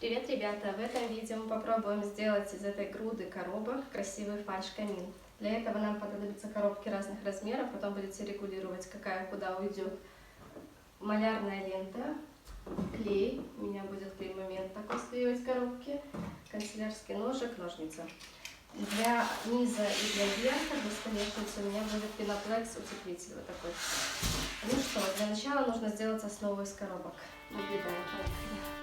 Привет, ребята! В этом видео мы попробуем сделать из этой груды коробок красивый фальш-камин. Для этого нам понадобятся коробки разных размеров, потом будете регулировать, какая куда уйдет. Малярная лента, клей, у меня будет клей-момент такой склеивать коробки, канцелярский ножик, ножницы. Для низа и для верха, для столешницы, у меня будет пеноплекс утеплитель вот такой. Ну что, для начала нужно сделать основу из коробок. Наблюдаем, поехали.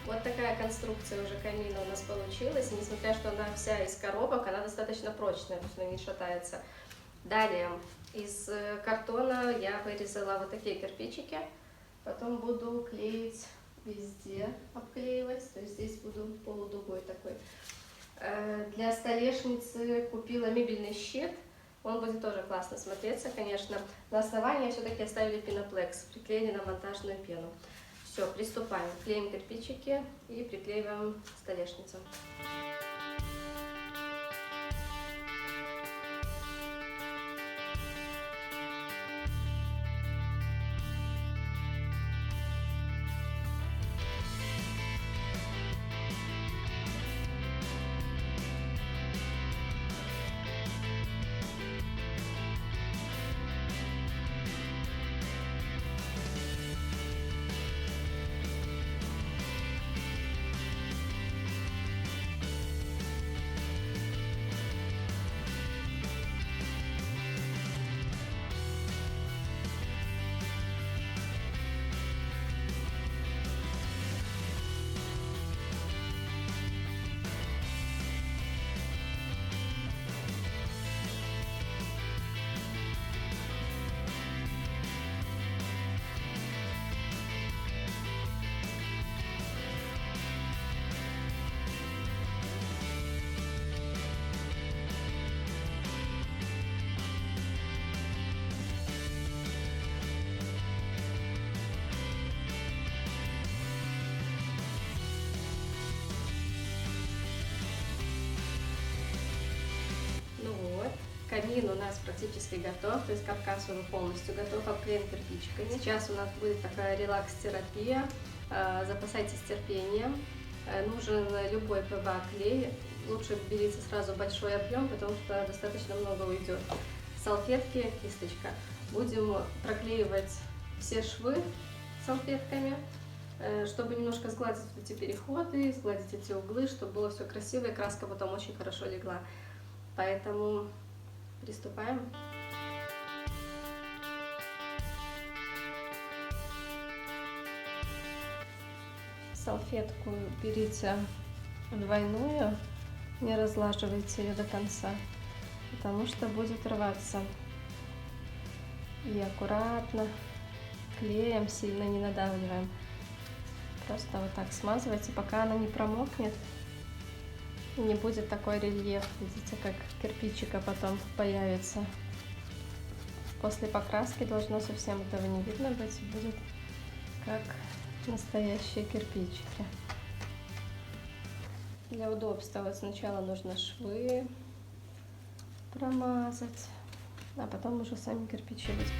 Вот такая конструкция уже камина у нас получилась. И несмотря что она вся из коробок, она достаточно прочная, то есть она не шатается. Далее из картона я вырезала вот такие кирпичики. Потом буду клеить везде, обклеивать. То есть здесь буду полудугой такой. Для столешницы купила мебельный щит. Он будет тоже классно смотреться, конечно. На основании все-таки оставили пеноплекс, приклеили на монтажную пену. Все, приступаем. Клеим кирпичики и приклеиваем столешницу. Блин у нас практически готов, то есть каркас уже полностью готов, обклеен кирпичиками. Сейчас у нас будет такая релакс-терапия. Запасайтесь терпением. Нужен любой ПВА-клей. Лучше берите сразу большой объем, потому что достаточно много уйдет. Салфетки, кисточка. Будем проклеивать все швы салфетками, чтобы немножко сгладить эти переходы, сгладить эти углы, чтобы было все красиво и краска потом очень хорошо легла. Поэтому приступаем. Салфетку берите двойную, не разлаживайте ее до конца, потому что будет рваться. И аккуратно клеем, сильно не надавливаем. Просто вот так смазывайте, пока она не промокнет. И не будет такой рельеф, видите, как кирпичика потом появится. После покраски должно совсем этого не видно быть, будет как настоящие кирпичики. Для удобства вот сначала нужно швы промазать, а потом уже сами кирпичи будут.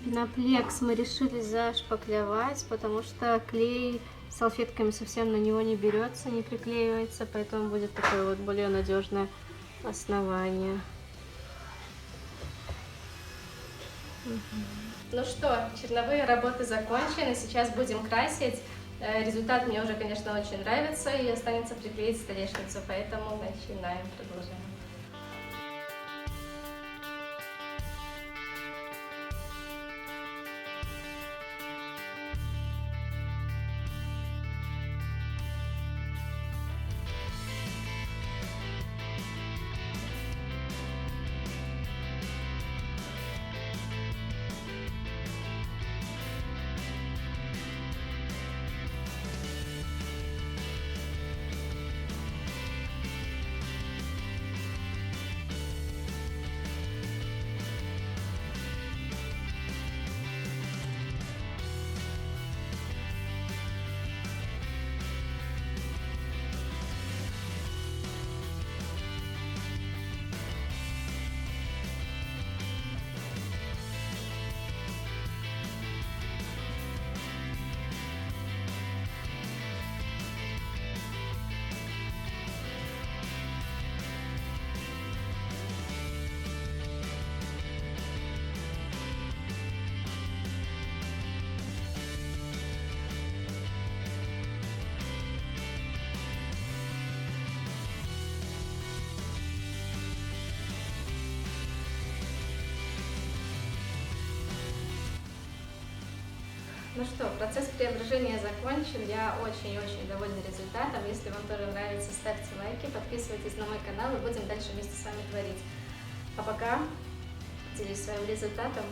Пеноплекс мы решили зашпаклевать, потому что клей салфетками совсем на него не берется, не приклеивается, поэтому будет такое вот более надежное основание. Ну что, черновые работы закончены, сейчас будем красить. Результат мне уже, конечно, очень нравится, и останется приклеить столешницу, поэтому начинаем, продолжаем. Ну что, процесс преображения закончен. Я очень-очень довольна результатом. Если вам тоже нравится, ставьте лайки, подписывайтесь на мой канал и будем дальше вместе с вами творить. А пока делюсь своим результатом.